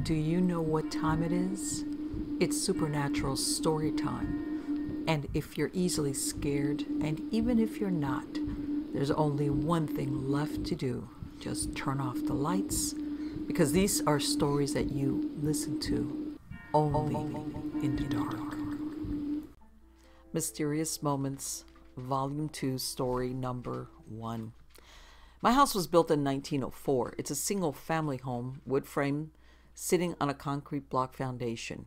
Do you know what time it is? It's supernatural story time. And if you're easily scared, and even if you're not, there's only one thing left to do. Just turn off the lights, because these are stories that you listen to only in the dark. Mysterious Moments, Volume 2, Story Number 1. My house was built in 1904. It's a single-family home, wood frame, sitting on a concrete block foundation.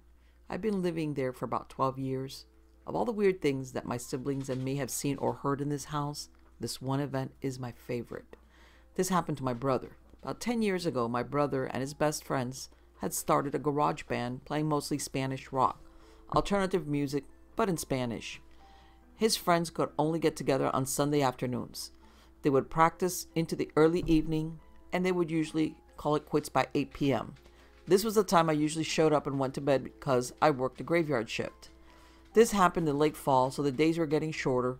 I've been living there for about 12 years. Of all the weird things that my siblings and me have seen or heard in this house, this one event is my favorite. This happened to my brother. About 10 years ago, my brother and his best friends had started a garage band playing mostly Spanish rock, alternative music, but in Spanish. His friends could only get together on Sunday afternoons. They would practice into the early evening, and they would usually call it quits by 8 p.m. This was the time I usually showed up and went to bed because I worked a graveyard shift. This happened in late fall, so the days were getting shorter.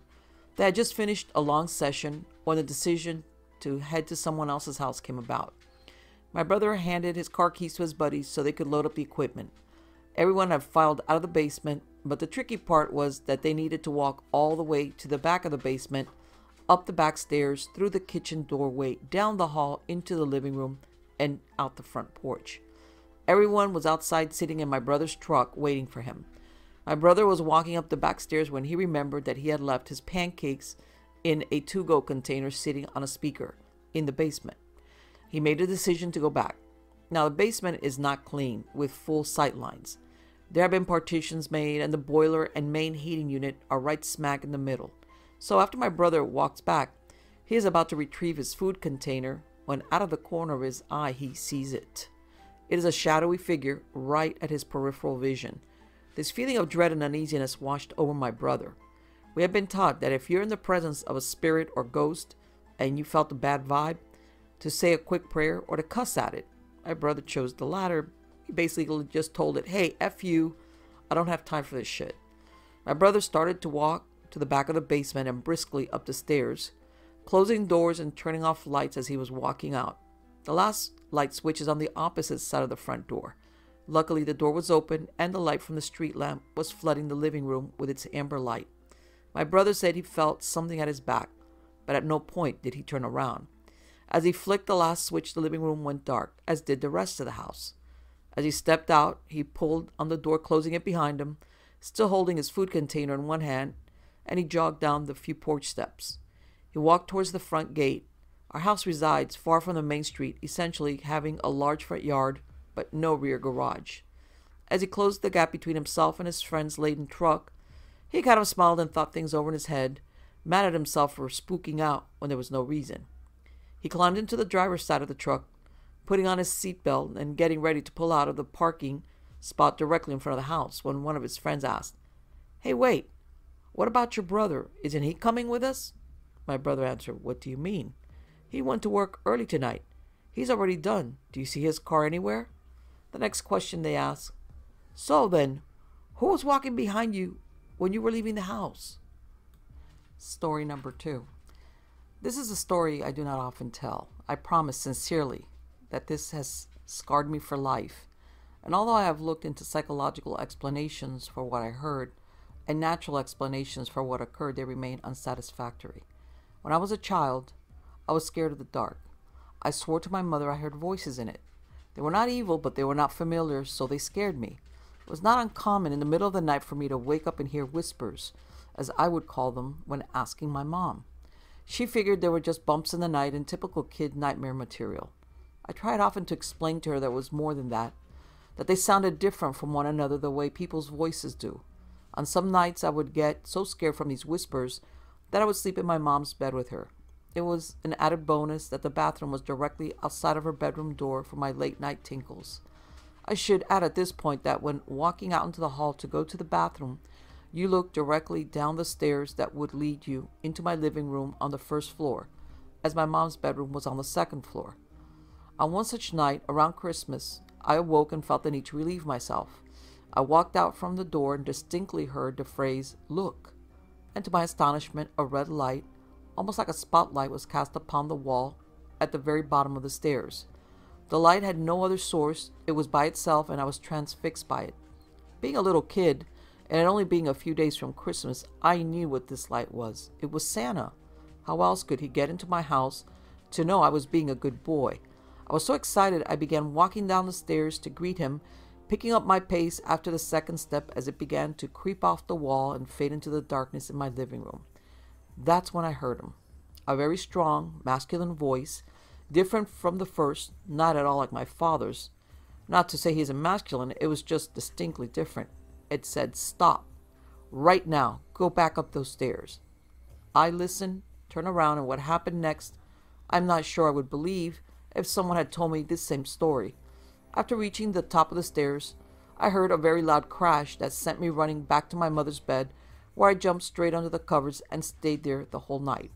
They had just finished a long session when the decision to head to someone else's house came about. My brother handed his car keys to his buddies so they could load up the equipment. Everyone had filed out of the basement, but the tricky part was that they needed to walk all the way to the back of the basement, up the back stairs, through the kitchen doorway, down the hall, into the living room, and out the front porch. Everyone was outside sitting in my brother's truck waiting for him. My brother was walking up the back stairs when he remembered that he had left his pancakes in a to-go container sitting on a speaker in the basement. He made a decision to go back. Now, the basement is not clean with full sight lines. There have been partitions made, and the boiler and main heating unit are right smack in the middle. So after my brother walks back, he is about to retrieve his food container when out of the corner of his eye he sees it. It is a shadowy figure right at his peripheral vision. This feeling of dread and uneasiness washed over my brother. We have been taught that if you're in the presence of a spirit or ghost and you felt a bad vibe, to say a quick prayer or to cuss at it. My brother chose the latter. He basically just told it, "Hey, F you, I don't have time for this shit." My brother started to walk to the back of the basement and briskly up the stairs, closing doors and turning off lights as he was walking out. The last light switch is on the opposite side of the front door. Luckily, the door was open and the light from the street lamp was flooding the living room with its amber light. My brother said he felt something at his back, but at no point did he turn around. As he flicked the last switch, the living room went dark, as did the rest of the house. As he stepped out, he pulled on the door, closing it behind him, still holding his food container in one hand, and he jogged down the few porch steps. He walked towards the front gate. Our house resides far from the main street, essentially having a large front yard, but no rear garage. As he closed the gap between himself and his friend's laden truck, he kind of smiled and thought things over in his head, mad at himself for spooking out when there was no reason. He climbed into the driver's side of the truck, putting on his seatbelt and getting ready to pull out of the parking spot directly in front of the house when one of his friends asked, "Hey, wait, what about your brother? Isn't he coming with us?" My brother answered, "What do you mean?" "He went to work early tonight. He's already done. Do you see his car anywhere?" The next question they asked, "So then, who was walking behind you when you were leaving the house?" Story number 2. This is a story I do not often tell. I promise sincerely that this has scarred me for life. And although I have looked into psychological explanations for what I heard and natural explanations for what occurred, they remain unsatisfactory. When I was a child, I was scared of the dark. I swore to my mother I heard voices in it. They were not evil, but they were not familiar, so they scared me. It was not uncommon in the middle of the night for me to wake up and hear whispers, as I would call them when asking my mom. She figured they were just bumps in the night and typical kid nightmare material. I tried often to explain to her there was more than that they sounded different from one another the way people's voices do. On some nights I would get so scared from these whispers that I would sleep in my mom's bed with her. It was an added bonus that the bathroom was directly outside of her bedroom door for my late night tinkles. I should add at this point that when walking out into the hall to go to the bathroom, you look directly down the stairs that would lead you into my living room on the first floor, as my mom's bedroom was on the second floor. On one such night, around Christmas, I awoke and felt the need to relieve myself. I walked out from the door and distinctly heard the phrase, "Look," and to my astonishment, a red light, almost like a spotlight, was cast upon the wall at the very bottom of the stairs. The light had no other source. It was by itself, and I was transfixed by it. Being a little kid, and it only being a few days from Christmas, I knew what this light was. It was Santa. How else could he get into my house to know I was being a good boy? I was so excited I began walking down the stairs to greet him, picking up my pace after the second step as it began to creep off the wall and fade into the darkness in my living room. That's when I heard him. A very strong, masculine voice, different from the first, not at all like my father's. Not to say he's a masculine, it was just distinctly different. It said, "Stop. Right now. Go back up those stairs." I listened, turned around, and what happened next, I'm not sure I would believe if someone had told me this same story. After reaching the top of the stairs, I heard a very loud crash that sent me running back to my mother's bed, where I jumped straight under the covers and stayed there the whole night.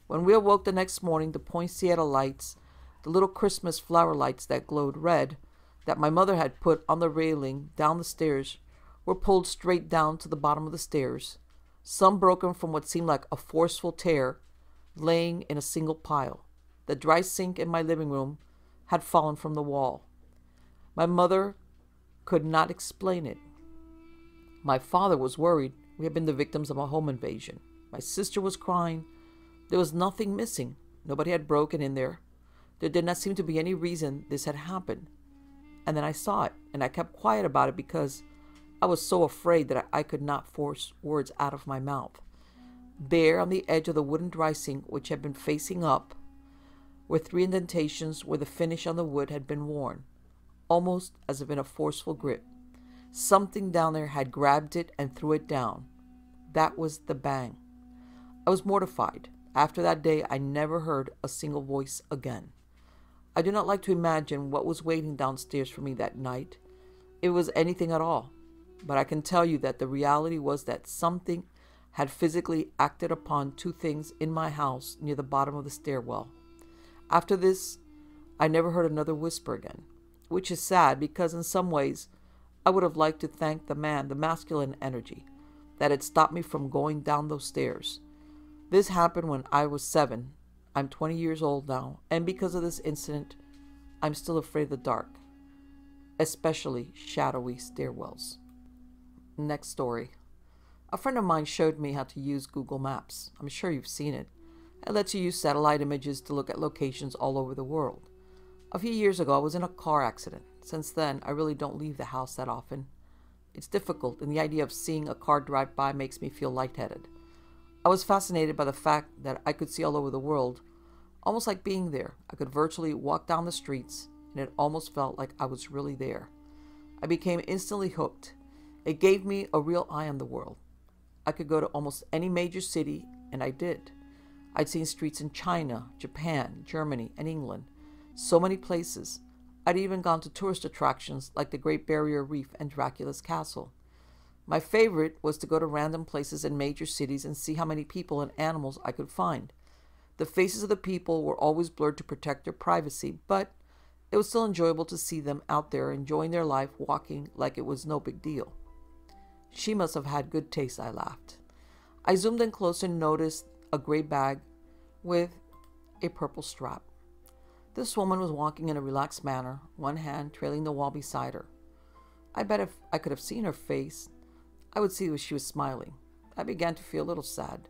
When we awoke the next morning, the poinsettia lights, the little Christmas flower lights that glowed red, that my mother had put on the railing down the stairs, were pulled straight down to the bottom of the stairs, some broken from what seemed like a forceful tear, laying in a single pile. The dry sink in my living room had fallen from the wall. My mother could not explain it. My father was worried. We had been the victims of a home invasion. My sister was crying. There was nothing missing. Nobody had broken in there. There did not seem to be any reason this had happened. And then I saw it, and I kept quiet about it because I was so afraid that I could not force words out of my mouth. There, on the edge of the wooden dry sink, which had been facing up, were 3 indentations where the finish on the wood had been worn, almost as if in a forceful grip. Something down there had grabbed it and threw it down. That was the bang. I was mortified. After that day, I never heard a single voice again. I do not like to imagine what was waiting downstairs for me that night. If it was anything at all. But I can tell you that the reality was that something had physically acted upon 2 things in my house near the bottom of the stairwell. After this, I never heard another whisper again, which is sad because in some ways I would have liked to thank the man, the masculine energy, that had stopped me from going down those stairs. This happened when I was 7. I'm 20 years old now, and because of this incident, I'm still afraid of the dark, especially shadowy stairwells. Next story. A friend of mine showed me how to use Google Maps. I'm sure you've seen it. It lets you use satellite images to look at locations all over the world. A few years ago, I was in a car accident. Since then, I really don't leave the house that often. It's difficult, and the idea of seeing a car drive by makes me feel lightheaded. I was fascinated by the fact that I could see all over the world, almost like being there. I could virtually walk down the streets, and it almost felt like I was really there. I became instantly hooked. It gave me a real eye on the world. I could go to almost any major city, and I did. I'd seen streets in China, Japan, Germany, and England. So many places. I'd even gone to tourist attractions like the Great Barrier Reef and Dracula's Castle. My favorite was to go to random places in major cities and see how many people and animals I could find. The faces of the people were always blurred to protect their privacy, but it was still enjoyable to see them out there enjoying their life, walking like it was no big deal. She must have had good taste, I laughed. I zoomed in closer and noticed a gray bag with a purple strap. This woman was walking in a relaxed manner, one hand trailing the wall beside her. I bet if I could have seen her face, I would see that she was smiling. I began to feel a little sad.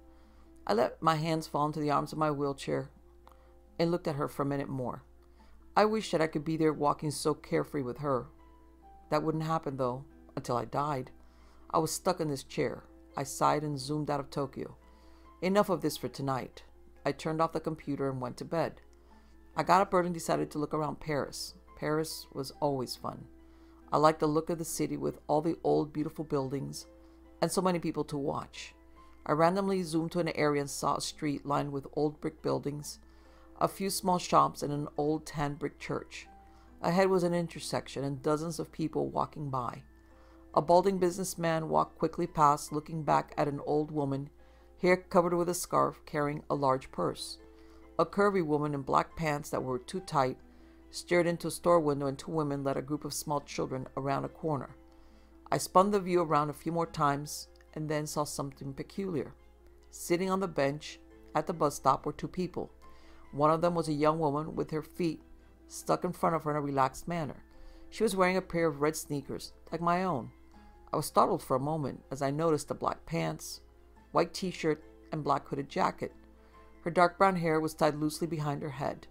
I let my hands fall into the arms of my wheelchair and looked at her for a minute more. I wished that I could be there walking so carefree with her. That wouldn't happen, though, until I died. I was stuck in this chair. I sighed and zoomed out of Tokyo. Enough of this for tonight. I turned off the computer and went to bed. I got up early and decided to look around Paris. Paris was always fun. I liked the look of the city with all the old, beautiful buildings and so many people to watch. I randomly zoomed to an area and saw a street lined with old brick buildings, a few small shops, and an old tan brick church. Ahead was an intersection and dozens of people walking by. A balding businessman walked quickly past, looking back at an old woman, hair covered with a scarf, carrying a large purse. A curvy woman in black pants that were too tight stared into a store window, and 2 women led a group of small children around a corner. I spun the view around a few more times and then saw something peculiar. Sitting on the bench at the bus stop were 2 people. One of them was a young woman with her feet stuck in front of her in a relaxed manner. She was wearing a pair of red sneakers, like my own. I was startled for a moment as I noticed the black pants, white t-shirt, and black hooded jacket. Her dark brown hair was tied loosely behind her head.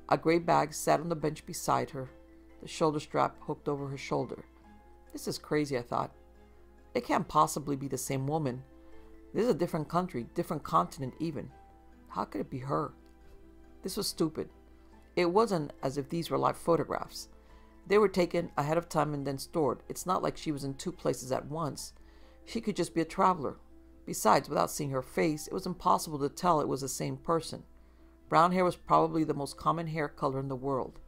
A gray bag sat on the bench beside her, the shoulder strap hooked over her shoulder. This is crazy, I thought. It can't possibly be the same woman. This is a different country, different continent even. How could it be her? This was stupid. It wasn't as if these were live photographs. They were taken ahead of time and then stored. It's not like she was in two places at once. She could just be a traveler. Besides, without seeing her face, it was impossible to tell it was the same person. Brown hair was probably the most common hair color in the world.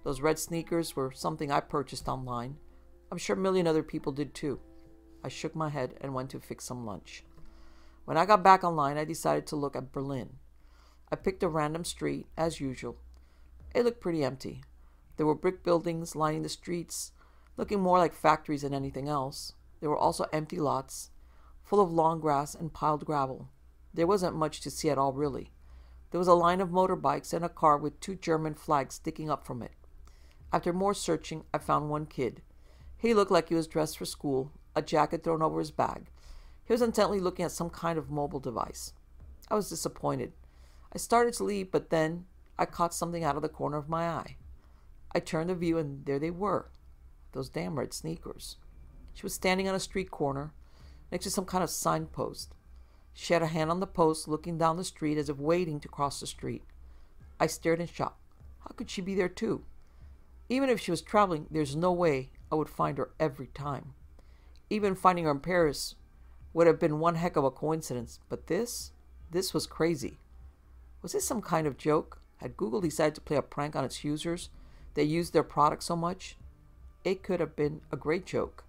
Those red sneakers were something I purchased online. I'm sure a million other people did too. I shook my head and went to fix some lunch. When I got back online, I decided to look at Berlin. I picked a random street, as usual. It looked pretty empty. There were brick buildings lining the streets, looking more like factories than anything else. There were also empty lots, full of long grass and piled gravel. There wasn't much to see at all, really. There was a line of motorbikes and a car with 2 German flags sticking up from it. After more searching, I found one kid. He looked like he was dressed for school, a jacket thrown over his bag. He was intently looking at some kind of mobile device. I was disappointed. I started to leave, but then I caught something out of the corner of my eye. I turned the view, and there they were, those damn red sneakers. She was standing on a street corner, next to some kind of signpost. She had a hand on the post, looking down the street as if waiting to cross the street. I stared in shock. How could she be there too? Even if she was traveling, there's no way I would find her every time. Even finding her in Paris would have been one heck of a coincidence, but this was crazy. Was this some kind of joke? Had Google decided to play a prank on its users? They used their product so much? It could have been a great joke.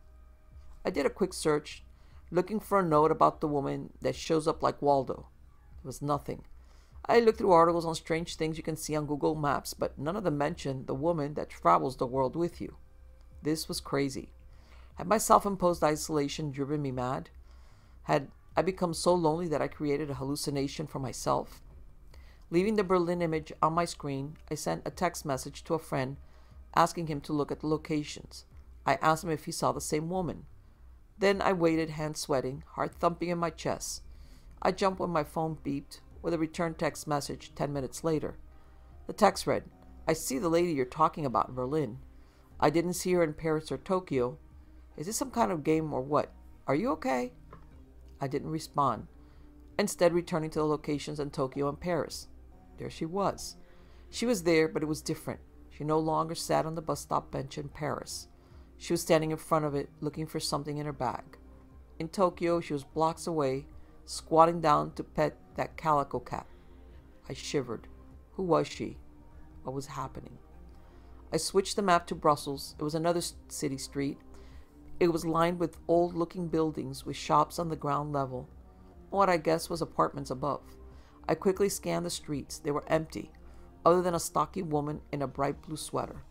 I did a quick search, looking for a note about the woman that shows up like Waldo. There was nothing. I looked through articles on strange things you can see on Google Maps, but none of them mentioned the woman that travels the world with you. This was crazy. Had my self-imposed isolation driven me mad? Had I become so lonely that I created a hallucination for myself? Leaving the Berlin image on my screen, I sent a text message to a friend asking him to look at the locations. I asked him if he saw the same woman. Then I waited, hands sweating, heart thumping in my chest. I jumped when my phone beeped with a return text message 10 minutes later. The text read, "I see the lady you're talking about in Berlin. I didn't see her in Paris or Tokyo. Is this some kind of game or what? Are you okay?" I didn't respond, instead returning to the locations in Tokyo and Paris. There she was. She was there, but it was different. She no longer sat on the bus stop bench in Paris. She was standing in front of it, looking for something in her bag. In Tokyo, she was blocks away, squatting down to pet that calico cat. I shivered. Who was she? What was happening? I switched the map to Brussels. It was another city street. It was lined with old-looking buildings with shops on the ground level, and what I guessed was apartments above. I quickly scanned the streets. They were empty, other than a stocky woman in a bright blue sweater.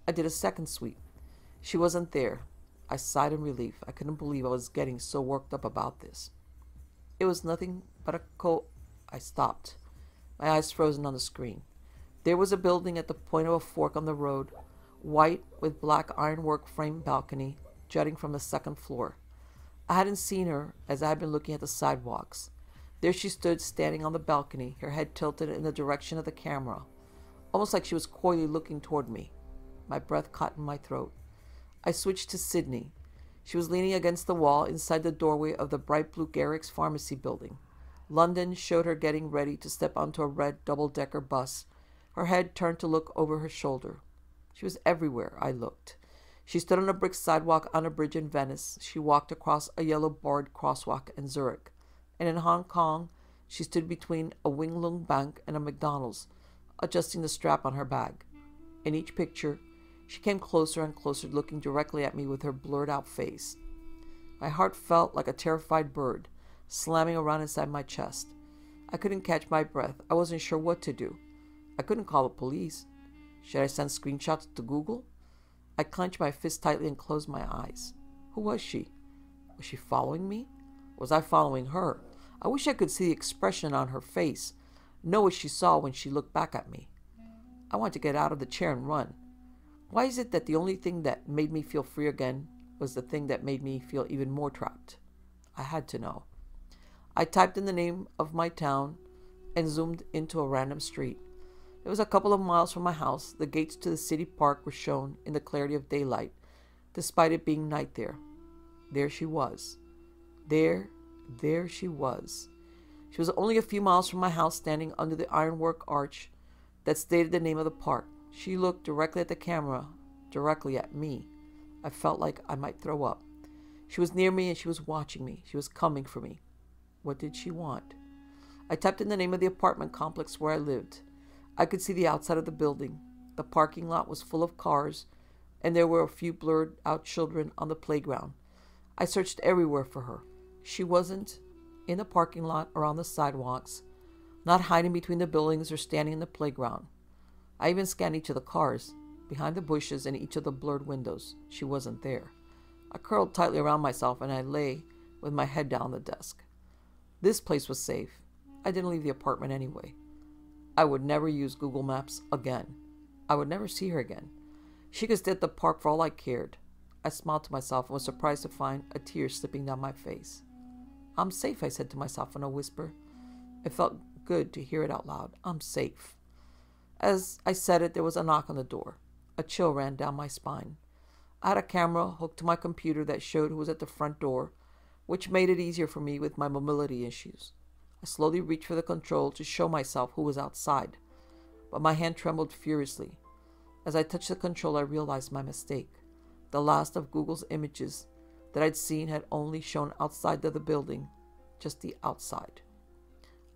I did a second sweep. She wasn't there. I sighed in relief. I couldn't believe I was getting so worked up about this. It was nothing but a I stopped, my eyes frozen on the screen. There was a building at the point of a fork on the road, white with black ironwork framed balcony jutting from the second floor. I hadn't seen her as I had been looking at the sidewalks. There she stood, standing on the balcony, her head tilted in the direction of the camera, almost like she was coyly looking toward me. My breath caught in my throat. I switched to Sydney. She was leaning against the wall inside the doorway of the bright blue Garrick's Pharmacy building. London showed her getting ready to step onto a red double-decker bus, her head turned to look over her shoulder. She was everywhere I looked. She stood on a brick sidewalk on a bridge in Venice. She walked across a yellow-barred crosswalk in Zurich. And in Hong Kong, she stood between a Wing Lung Bank and a McDonald's, adjusting the strap on her bag. In each picture, she came closer and closer, looking directly at me with her blurred-out face. My heart felt like a terrified bird, slamming around inside my chest. I couldn't catch my breath. I wasn't sure what to do. I couldn't call the police. Should I send screenshots to Google? I clenched my fist tightly and closed my eyes. Who was she? Was she following me? Was I following her? I wish I could see the expression on her face, know what she saw when she looked back at me. I wanted to get out of the chair and run. Why is it that the only thing that made me feel free again was the thing that made me feel even more trapped? I had to know. I typed in the name of my town and zoomed into a random street. It was a couple of miles from my house. The gates to the city park were shown in the clarity of daylight, despite it being night there. There she was. There she was. She was only a few miles from my house, standing under the ironwork arch that stated the name of the park. She looked directly at the camera, directly at me. I felt like I might throw up. She was near me and she was watching me. She was coming for me. What did she want? I typed in the name of the apartment complex where I lived. I could see the outside of the building. The parking lot was full of cars, and there were a few blurred out children on the playground. I searched everywhere for her. She wasn't in the parking lot or on the sidewalks, not hiding between the buildings or standing in the playground. I even scanned each of the cars, behind the bushes and each of the blurred windows. She wasn't there. I curled tightly around myself and I lay with my head down on the desk. This place was safe. I didn't leave the apartment anyway. I would never use Google Maps again. I would never see her again. She could stay at the park for all I cared. I smiled to myself and was surprised to find a tear slipping down my face. I'm safe, I said to myself in a whisper. It felt good to hear it out loud. I'm safe. As I said it, there was a knock on the door. A chill ran down my spine. I had a camera hooked to my computer that showed who was at the front door, which made it easier for me with my mobility issues. I slowly reached for the control to show myself who was outside, but my hand trembled furiously. As I touched the control, I realized my mistake. The last of Google's images that I'd seen had only shown outside of the building, just the outside.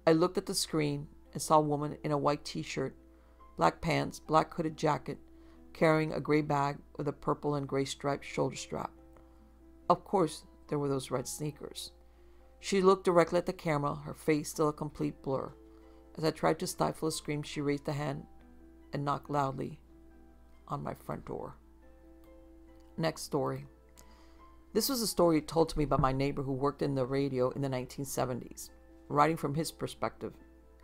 I looked at the screen and saw a woman in a white t-shirt, black pants, black hooded jacket, carrying a gray bag with a purple and gray striped shoulder strap. Of course, there were those red sneakers. She looked directly at the camera, her face still a complete blur. As I tried to stifle a scream, she raised a hand and knocked loudly on my front door. Next story. This was a story told to me by my neighbor who worked in the radio in the 1970s, writing from his perspective,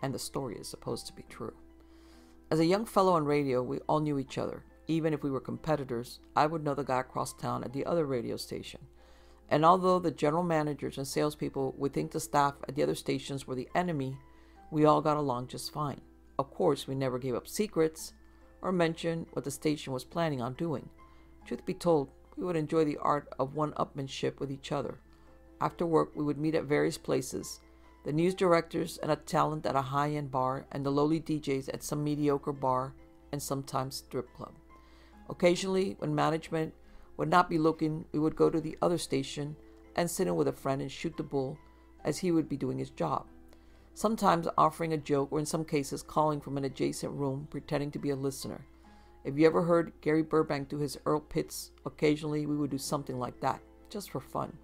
and the story is supposed to be true. As a young fellow on radio, we all knew each other. Even if we were competitors, I would know the guy across town at the other radio station. And although the general managers and salespeople would think the staff at the other stations were the enemy, we all got along just fine. Of course, we never gave up secrets or mentioned what the station was planning on doing. Truth be told, we would enjoy the art of one-upmanship with each other. After work, we would meet at various places, the news directors and a talent at a high-end bar, and the lowly DJs at some mediocre bar and sometimes strip club. Occasionally, when management would not be looking, we would go to the other station and sit in with a friend and shoot the bull as he would be doing his job. Sometimes offering a joke, or in some cases calling from an adjacent room pretending to be a listener. If you ever heard Gary Burbank do his Earl Pitts, occasionally we would do something like that, just for fun.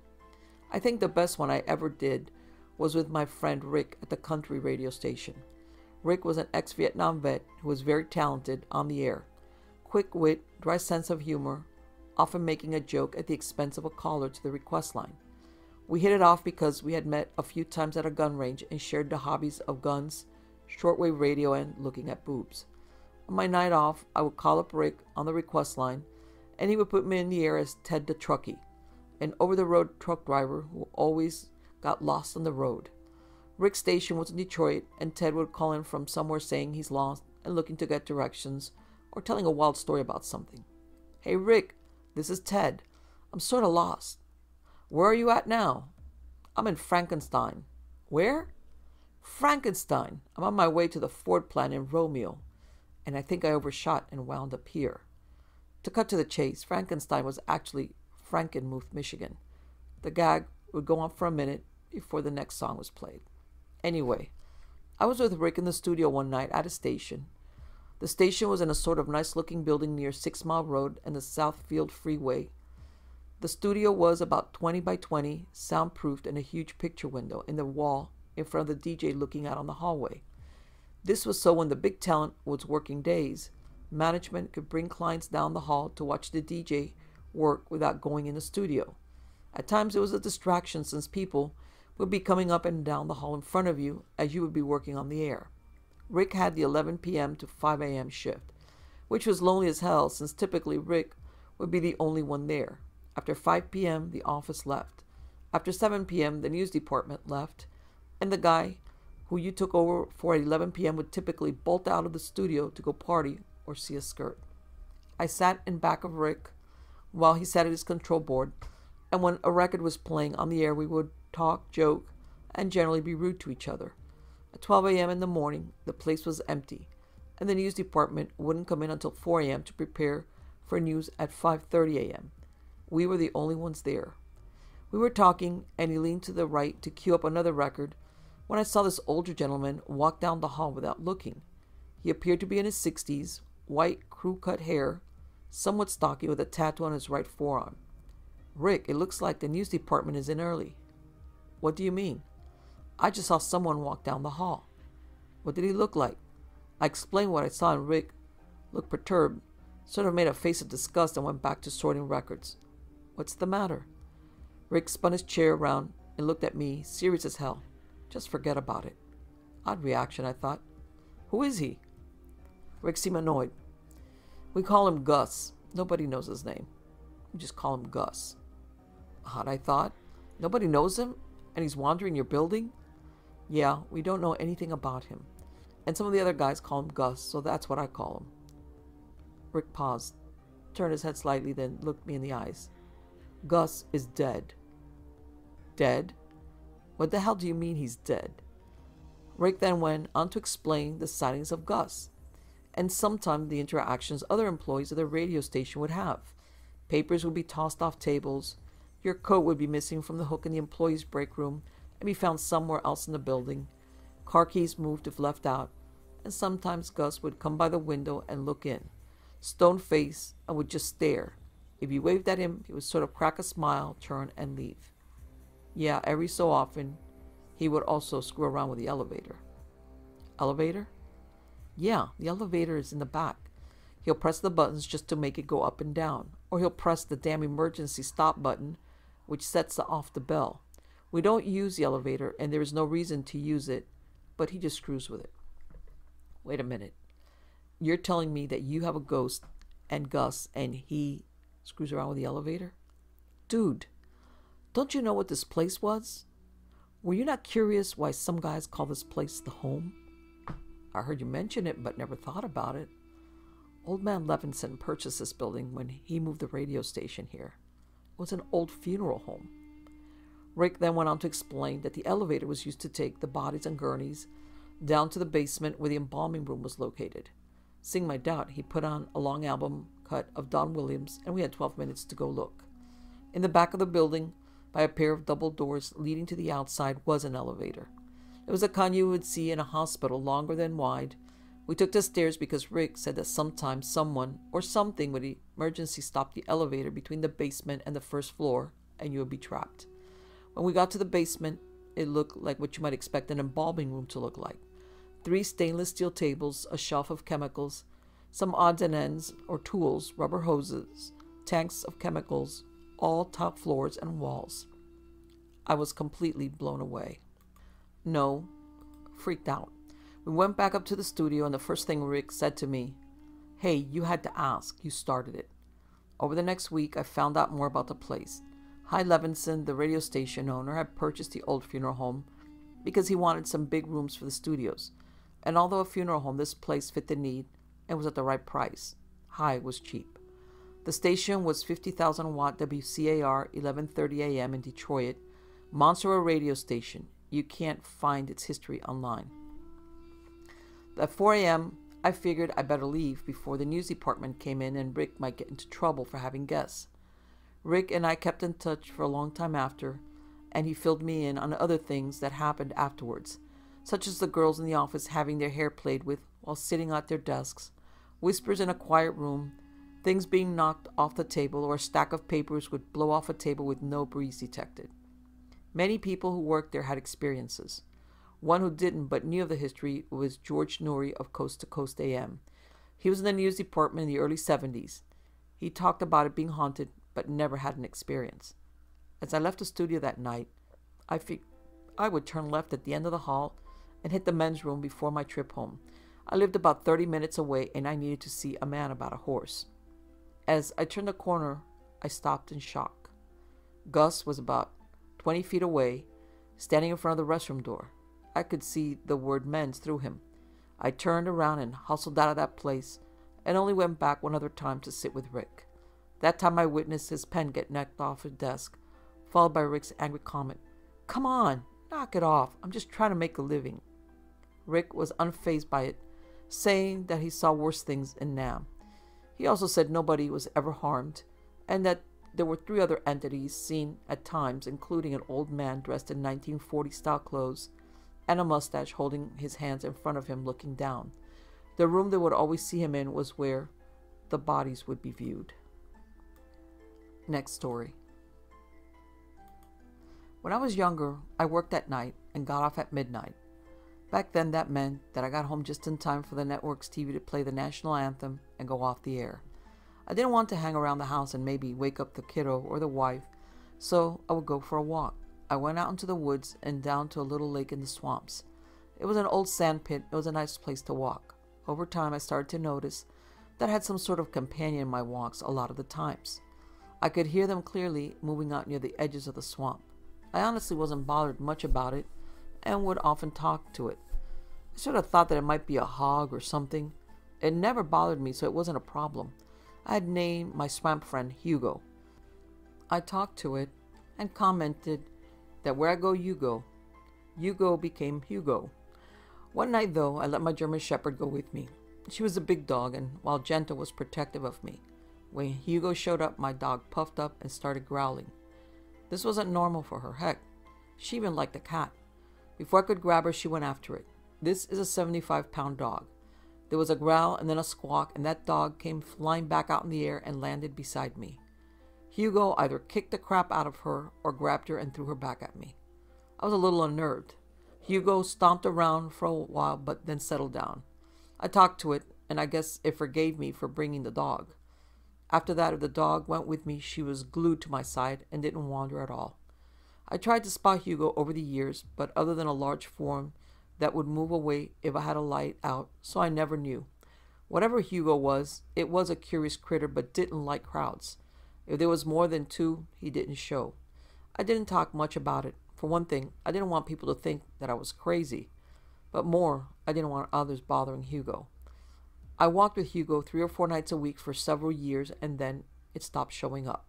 I think the best one I ever did was with my friend Rick at the country radio station. Rick was an ex-Vietnam vet who was very talented on the air. Quick wit, dry sense of humor, often making a joke at the expense of a caller to the request line. We hit it off because we had met a few times at a gun range and shared the hobbies of guns, shortwave radio, and looking at boobs. On my night off, I would call up Rick on the request line, and he would put me in the air as Ted the Truckie, an over-the-road truck driver who always got lost on the road. Rick's station was in Detroit, and Ted would call in from somewhere saying he's lost and looking to get directions or telling a wild story about something. Hey Rick, this is Ted. I'm sort of lost. Where are you at now? I'm in Frankenstein. Where? Frankenstein. I'm on my way to the Ford plant in Romeo, and I think I overshot and wound up here. To cut to the chase, Frankenstein was actually Frankenmuth, Michigan. The gag would go on for a minute before the next song was played. Anyway, I was with Rick in the studio one night at a station. The station was in a sort of nice-looking building near 6 Mile Road and the Southfield Freeway. The studio was about 20 by 20, soundproofed, and a huge picture window in the wall in front of the DJ looking out on the hallway. This was so when the big talent was working days, management could bring clients down the hall to watch the DJ work without going in the studio. At times it was a distraction since people would be coming up and down the hall in front of you as you would be working on the air. Rick had the 11 p.m. to 5 a.m. shift. which was lonely as hell since typically Rick would be the only one there. After 5 p.m., the office left. After 7 p.m., the news department left, and the guy who you took over for at 11 p.m. would typically bolt out of the studio to go party or see a skirt. I sat in back of Rick while he sat at his control board, and when a record was playing on the air, we would talk, joke, and generally be rude to each other. At 12 a.m. in the morning, the place was empty, and the news department wouldn't come in until 4 a.m. to prepare for news at 5:30 a.m. We were the only ones there. We were talking, and he leaned to the right to cue up another record when I saw this older gentleman walk down the hall without looking. He appeared to be in his 60s, white crew-cut hair, somewhat stocky with a tattoo on his right forearm. Rick, it looks like the news department is in early. What do you mean? I just saw someone walk down the hall. What did he look like? I explained what I saw, and Rick looked perturbed, sort of made a face of disgust, and went back to sorting records. What's the matter? Rick spun his chair around and looked at me, serious as hell. Just forget about it. Odd reaction, I thought. Who is he? Rick seemed annoyed. We call him Gus. Nobody knows his name. We just call him Gus. Odd, I thought. Nobody knows him? And he's wandering your building? Yeah, we don't know anything about him. And some of the other guys call him Gus, so that's what I call him. Rick paused, turned his head slightly, then looked me in the eyes. Gus is dead. Dead? What the hell do you mean he's dead? Rick then went on to explain the sightings of Gus, and sometimes the interactions other employees of the radio station would have. Papers would be tossed off tables, your coat would be missing from the hook in the employees' break room and be found somewhere else in the building, car keys moved if left out, and sometimes Gus would come by the window and look in, stone-faced, and would just stare. If you waved at him, he would sort of crack a smile, turn, and leave. Yeah, every so often, he would also screw around with the elevator. Elevator? Yeah, the elevator is in the back. He'll press the buttons just to make it go up and down, or he'll press the damn emergency stop button, which sets off the bell. We don't use the elevator, and there is no reason to use it, but he just screws with it. Wait a minute. You're telling me that you have a ghost and Gus, and he screws around with the elevator? Dude, don't you know what this place was? Were you not curious why some guys call this place the home? I heard you mention it, but never thought about it. Old man Levinson purchased this building when he moved the radio station here. It was an old funeral home. Rick then went on to explain that the elevator was used to take the bodies and gurneys down to the basement where the embalming room was located. Seeing my doubt, he put on a long album cut of Don Williams, and we had 12 minutes to go look. In the back of the building, by a pair of double doors leading to the outside, was an elevator. It was a kind you would see in a hospital, longer than wide. We took the stairs because Rick said that sometimes someone or something would emergency stop the elevator between the basement and the first floor, and you would be trapped. When we got to the basement, it looked like what you might expect an embalming room to look like. 3 stainless steel tables, a shelf of chemicals, some odds and ends or tools, rubber hoses, tanks of chemicals, all top floors and walls. I was completely blown away. No, freaked out. We went back up to the studio, and the first thing Rick said to me, "Hey, you had to ask. You started it." Over the next week, I found out more about the place. Hy Levinson, the radio station owner, had purchased the old funeral home because he wanted some big rooms for the studios. And although a funeral home, this place fit the need and was at the right price. Hy was cheap. The station was 50,000 watt WCAR 1130 AM in Detroit, monster radio station. You can't find its history online. At 4 a.m., I figured I better leave before the news department came in and Rick might get into trouble for having guests. Rick and I kept in touch for a long time after, and he filled me in on other things that happened afterwards, such as the girls in the office having their hair played with while sitting at their desks, whispers in a quiet room, things being knocked off the table, or a stack of papers would blow off a table with no breeze detected. Many people who worked there had experiences. One who didn't but knew of the history was George Noory of Coast to Coast AM. He was in the news department in the early 70s. He talked about it being haunted, but never had an experience. As I left the studio that night, I would turn left at the end of the hall and hit the men's room before my trip home. I lived about 30 minutes away and I needed to see a man about a horse. As I turned the corner, I stopped in shock. Gus was about 20 feet away, standing in front of the restroom door. I could see the word men's through him. I turned around and hustled out of that place and only went back one other time to sit with Rick. That time I witnessed his pen get knocked off his desk, followed by Rick's angry comment, "Come on, knock it off. I'm just trying to make a living." Rick was unfazed by it, saying that he saw worse things in Nam. He also said nobody was ever harmed and that there were 3 other entities seen at times, including an old man dressed in 1940-style clothes and a mustache holding his hands in front of him looking down. The room they would always see him in was where the bodies would be viewed. Next story. When I was younger, I worked at night and got off at midnight. Back then, that meant that I got home just in time for the network's TV to play the national anthem and go off the air. I didn't want to hang around the house and maybe wake up the kiddo or the wife, so I would go for a walk. I went out into the woods and down to a little lake in the swamps. It was an old sand pit. It was a nice place to walk. Over time, I started to notice that I had some sort of companion in my walks a lot of the times. I could hear them clearly moving out near the edges of the swamp. I honestly wasn't bothered much about it and would often talk to it. I sort of thought that it might be a hog or something. It never bothered me, so it wasn't a problem. I had named my swamp friend Hugo. I talked to it and commented that where I go, you go. Hugo became Hugo. One night, though, I let my German Shepherd go with me. She was a big dog, and while gentle, was protective of me. When Hugo showed up, my dog puffed up and started growling. This wasn't normal for her. Heck, she even liked the cat. Before I could grab her, she went after it. This is a 75-pound dog. There was a growl and then a squawk, and that dog came flying back out in the air and landed beside me. Hugo either kicked the crap out of her or grabbed her and threw her back at me. I was a little unnerved. Hugo stomped around for a while but then settled down. I talked to it, and I guess it forgave me for bringing the dog. After that, if the dog went with me, she was glued to my side and didn't wander at all. I tried to spot Hugo over the years, but other than a large form that would move away if I had a light out, so I never knew. Whatever Hugo was, it was a curious critter but didn't like crowds. If there was more than 2, he didn't show. I didn't talk much about it. For one thing, I didn't want people to think that I was crazy. But more, I didn't want others bothering Hugo. I walked with Hugo 3 or 4 nights a week for several years, and then it stopped showing up.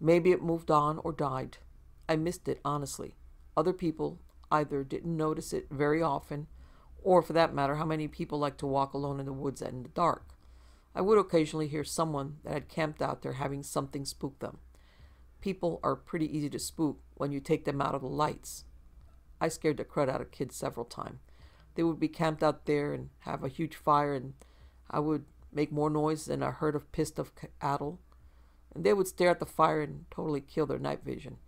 Maybe it moved on or died. I missed it, honestly. Other people either didn't notice it very often, or for that matter, how many people like to walk alone in the woods in the dark. I would occasionally hear someone that had camped out there having something spook them. People are pretty easy to spook when you take them out of the lights. I scared the crud out of kids several times. They would be camped out there and have a huge fire, and I would make more noise than a herd of pissed off cattle, and they would stare at the fire and totally kill their night vision.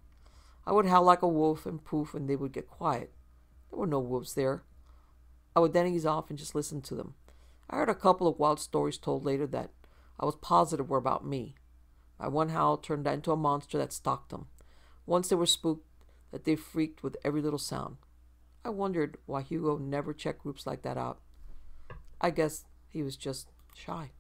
I would howl like a wolf and poof, and they would get quiet. There were no wolves there. I would then ease off and just listen to them. I heard a couple of wild stories told later that I was positive were about me. My one howl turned into a monster that stalked them. Once they were spooked, that they freaked with every little sound. I wondered why Hugo never checked groups like that out. I guess he was just shy.